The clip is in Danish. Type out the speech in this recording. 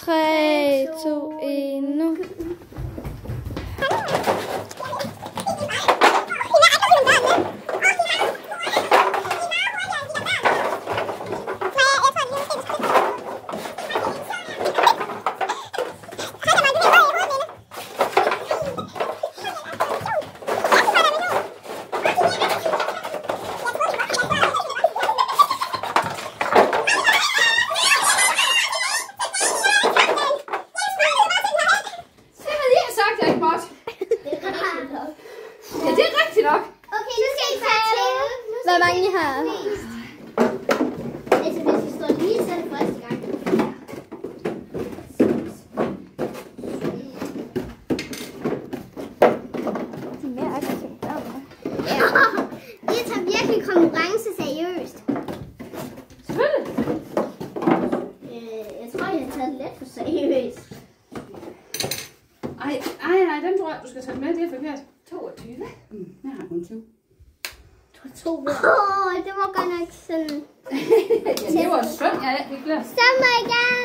3, 2, 1, nu. Hvor mange I har? Altså, hvis vi står lige, så er det første gang. De er mere aktivt derovre. Ja. Jeg tager virkelig konkurrence seriøst. Selvfølgelig. Jeg tror, jeg har taget det lidt for seriøst. Nej, den tror jeg, du skal tage med. Det er forkert. 22. Jeg har kun 20. Det var godt nok sådan. Ja, det var synd, jeg ikke glad. Så må jeg gerne.